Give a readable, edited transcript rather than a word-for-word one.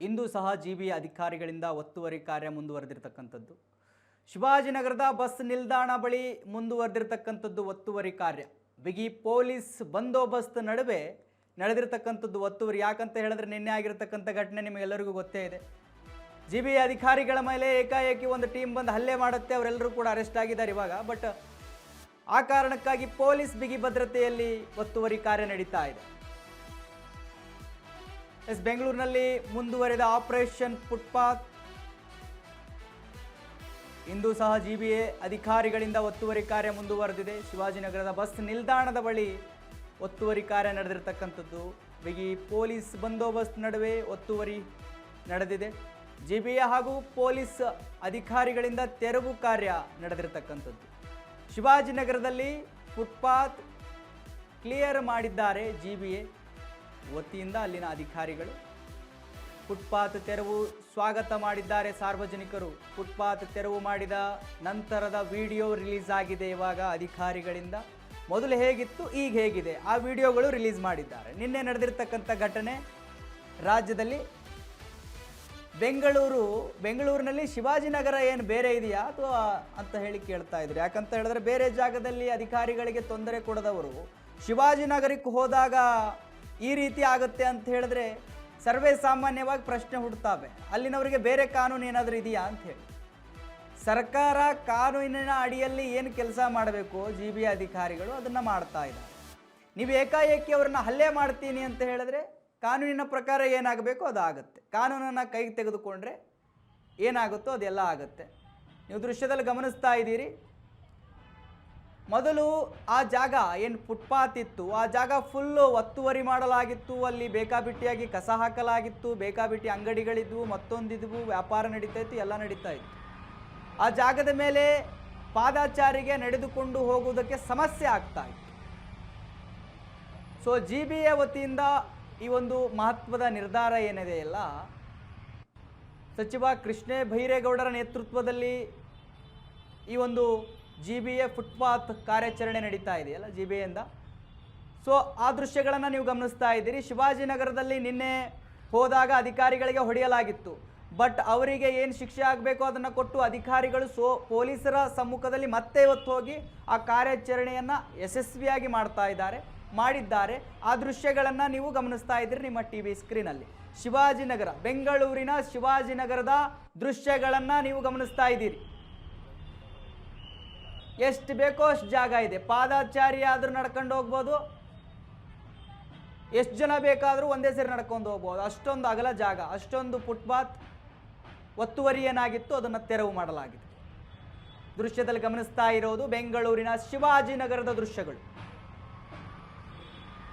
ಇಂದು ಸಹ ಜಿಬಿ ಅಧಿಕಾರಿಗಳಿಂದ ಒತ್ತುವರಿ ಕಾರ್ಯ ಮುಂದುವರೆದಿರತಕ್ಕಂಥದ್ದು. ಶಿವಾಜಿನಗರದ ಬಸ್ ನಿಲ್ದಾಣ ಬಳಿ ಮುಂದುವರೆದಿರತಕ್ಕಂಥದ್ದು ಒತ್ತುವರಿ ಕಾರ್ಯ. ಬಿಗಿ ಪೊಲೀಸ್ ಬಂದೋಬಸ್ತ್ ನಡುವೆ ನಡೆದಿರತಕ್ಕಂಥದ್ದು ಒತ್ತುವರಿ. ಯಾಕಂತ ಹೇಳಿದ್ರೆ ನಿನ್ನೆ ಆಗಿರತಕ್ಕಂಥ ಘಟನೆ ನಿಮಗೆಲ್ಲರಿಗೂ ಗೊತ್ತೇ ಇದೆ. ಜಿಬಿ ಅಧಿಕಾರಿಗಳ ಮೇಲೆ ಏಕಾಏಕಿ ಒಂದು ಟೀಮ್ ಬಂದು ಹಲ್ಲೆ ಮಾಡುತ್ತೆ. ಅವರೆಲ್ಲರೂ ಕೂಡ ಅರೆಸ್ಟ್ ಆಗಿದ್ದಾರೆ ಇವಾಗ. ಬಟ್ ಆ ಕಾರಣಕ್ಕಾಗಿ ಪೊಲೀಸ್ ಬಿಗಿ ಭದ್ರತೆಯಲ್ಲಿ ಒತ್ತುವರಿ ಕಾರ್ಯ ನಡೀತಾ ಇದೆ. ಬೆಂಗಳೂರಿನಲ್ಲಿ ಮುಂದುವರೆದ ಆಪರೇಷನ್ ಫುಟ್ಪಾತ್. ಇಂದು ಸಹ ಜಿಬಿಎ ಅಧಿಕಾರಿಗಳಿಂದ ಒತ್ತುವರಿ ಕಾರ್ಯ ಮುಂದುವರೆದಿದೆ. ಶಿವಾಜಿನಗರದ ಬಸ್ ನಿಲ್ದಾಣದ ಬಳಿ ಒತ್ತುವರಿ ಕಾರ್ಯ ನಡೆದಿರತಕ್ಕಂಥದ್ದು. ಬಿಗಿ ಪೊಲೀಸ್ ಬಂದೋಬಸ್ತ್ ನಡುವೆ ಒತ್ತುವರಿ ನಡೆದಿದೆ. ಜಿಬಿಎ ಹಾಗೂ ಪೊಲೀಸ್ ಅಧಿಕಾರಿಗಳಿಂದ ತೆರವು ಕಾರ್ಯ ನಡೆದಿರತಕ್ಕಂಥದ್ದು. ಶಿವಾಜಿನಗರದಲ್ಲಿ ಫುಟ್ಪಾತ್ ಕ್ಲಿಯರ್ ಮಾಡಿದ್ದಾರೆ ಜಿಬಿಎ ವತಿಯಿಂದ. ಅಲ್ಲಿನ ಅಧಿಕಾರಿಗಳು ಫುಟ್ಪಾತ್ ತೆರವು ಸ್ವಾಗತ ಮಾಡಿದ್ದಾರೆ ಸಾರ್ವಜನಿಕರು. ಫುಟ್ಪಾತ್ ತೆರವು ಮಾಡಿದ ನಂತರದ ವಿಡಿಯೋ ರಿಲೀಸ್ ಆಗಿದೆ ಇವಾಗ ಅಧಿಕಾರಿಗಳಿಂದ. ಮೊದಲು ಹೇಗಿತ್ತು ಈಗ ಹೇಗಿದೆ ಆ ವಿಡಿಯೋಗಳು ರಿಲೀಸ್ ಮಾಡಿದ್ದಾರೆ. ನಿನ್ನೆ ನಡೆದಿರ್ತಕ್ಕಂಥ ಘಟನೆ ರಾಜ್ಯದಲ್ಲಿ ಬೆಂಗಳೂರಿನಲ್ಲಿ ಶಿವಾಜಿನಗರ ಏನು ಬೇರೆ ಇದೆಯಾ ಅಥವಾ ಅಂತ ಹೇಳಿ ಕೇಳ್ತಾ ಇದ್ರು. ಯಾಕಂತ ಹೇಳಿದ್ರೆ ಬೇರೆ ಜಾಗದಲ್ಲಿ ಅಧಿಕಾರಿಗಳಿಗೆ ತೊಂದರೆ ಕೊಡದವರು ಶಿವಾಜಿನಗರಕ್ಕೆ ಹೋದಾಗ ಈ ರೀತಿ ಆಗುತ್ತೆ ಅಂತ ಹೇಳಿದ್ರೆ ಸರ್ವೇ ಸಾಮಾನ್ಯವಾಗಿ ಪ್ರಶ್ನೆ ಹುಡ್ತಾವೆ. ಅಲ್ಲಿನವರಿಗೆ ಬೇರೆ ಕಾನೂನು ಏನಾದರೂ ಇದೆಯಾ ಅಂತ ಹೇಳಿ. ಸರ್ಕಾರ ಕಾನೂನಿನ ಅಡಿಯಲ್ಲಿ ಏನು ಕೆಲಸ ಮಾಡಬೇಕು ಜಿಬಿ ಅಧಿಕಾರಿಗಳು ಅದನ್ನು ಮಾಡ್ತಾ ಇದ್ದಾರೆ. ನೀವು ಏಕಾಏಕಿ ಅವ್ರನ್ನ ಹಲ್ಲೆ ಮಾಡ್ತೀನಿ ಅಂತ ಹೇಳಿದ್ರೆ ಕಾನೂನಿನ ಪ್ರಕಾರ ಏನಾಗಬೇಕು ಅದು ಆಗುತ್ತೆ. ಕಾನೂನನ್ನು ಕೈಗೆ ತೆಗೆದುಕೊಂಡ್ರೆ ಏನಾಗುತ್ತೋ ಅದೆಲ್ಲ ಆಗುತ್ತೆ. ನೀವು ದೃಶ್ಯದಲ್ಲಿ ಗಮನಿಸ್ತಾ ಇದ್ದೀರಿ. ಮೊದಲು ಆ ಜಾಗ ಏನು ಫುಟ್ಪಾತ್ ಇತ್ತು ಆ ಜಾಗ ಫುಲ್ಲು ಒತ್ತುವರಿ ಮಾಡಲಾಗಿತ್ತು. ಅಲ್ಲಿ ಬೇಕಾಬಿಟ್ಟಿಯಾಗಿ ಕಸ ಹಾಕಲಾಗಿತ್ತು. ಬೇಕಾಬಿಟ್ಟಿ ಅಂಗಡಿಗಳಿದ್ವು, ಮತ್ತೊಂದಿದ್ವು, ವ್ಯಾಪಾರ ನಡೀತಾ ಇತ್ತು, ಎಲ್ಲ ನಡೀತಾ ಇತ್ತು. ಆ ಜಾಗದ ಮೇಲೆ ಪಾದಚಾರಿಗೆ ನಡೆದುಕೊಂಡು ಹೋಗುವುದಕ್ಕೆ ಸಮಸ್ಯೆ ಆಗ್ತಾ ಇತ್ತು. ಸೊ ಜಿಬಿಎ ವತಿಯಿಂದ ಈ ಒಂದು ಮಹತ್ವದ ನಿರ್ಧಾರ ಏನಿದೆಯಲ್ಲ, ಸಚಿವ ಕೃಷ್ಣ ಬೈರೇಗೌಡರ ನೇತೃತ್ವದಲ್ಲಿ ಈ ಒಂದು ಜಿಬಿಎ ಫುಟ್ಪಾತ್ ಕಾರ್ಯಾಚರಣೆ ನಡೀತಾ ಇದೆಯಲ್ಲ ಜಿಬಿಎಯಿಂದ. ಸೊ ಆ ದೃಶ್ಯಗಳನ್ನು ನೀವು ಗಮನಿಸ್ತಾ ಇದ್ದೀರಿ. ಶಿವಾಜಿನಗರದಲ್ಲಿ ನಿನ್ನೆ ಹೋದಾಗ ಅಧಿಕಾರಿಗಳಿಗೆ ಹೊಡೆಯಲಾಗಿತ್ತು. ಬಟ್ ಅವರಿಗೆ ಏನು ಶಿಕ್ಷೆ ಆಗಬೇಕು ಅದನ್ನು ಕೊಟ್ಟು ಅಧಿಕಾರಿಗಳು ಪೊಲೀಸರ ಸಮ್ಮುಖದಲ್ಲಿ ಮತ್ತೆ ಇವತ್ತು ಹೋಗಿ ಆ ಕಾರ್ಯಾಚರಣೆಯನ್ನು ಯಶಸ್ವಿಯಾಗಿ ಮಾಡಿದ್ದಾರೆ. ಆ ದೃಶ್ಯಗಳನ್ನು ನೀವು ಗಮನಿಸ್ತಾ ಇದ್ದೀರಿ ನಿಮ್ಮ ಟಿವಿ ಸ್ಕ್ರೀನಲ್ಲಿ. ಶಿವಾಜಿನಗರ, ಬೆಂಗಳೂರಿನ ಶಿವಾಜಿನಗರದ ದೃಶ್ಯಗಳನ್ನು ನೀವು ಗಮನಿಸ್ತಾ ಇದ್ದೀರಿ. ಎಷ್ಟು ಬೇಕೋ ಅಷ್ಟು ಜಾಗ ಇದೆ. ಪಾದಚಾರಿ ಆದರೂ ನಡ್ಕೊಂಡು ಹೋಗ್ಬೋದು, ಎಷ್ಟು ಜನ ಬೇಕಾದರೂ ಒಂದೇ ಸೇರಿ ನಡ್ಕೊಂಡು ಹೋಗ್ಬೋದು. ಅಷ್ಟೊಂದು ಅಗಲ ಜಾಗ, ಅಷ್ಟೊಂದು ಫುಟ್ಪಾತ್ ಒತ್ತುವರಿ ಏನಾಗಿತ್ತು ಅದನ್ನು ತೆರವು ಮಾಡಲಾಗಿದೆ. ದೃಶ್ಯದಲ್ಲಿ ಗಮನಿಸ್ತಾ ಇರೋದು ಬೆಂಗಳೂರಿನ ಶಿವಾಜಿನಗರದ ದೃಶ್ಯಗಳು.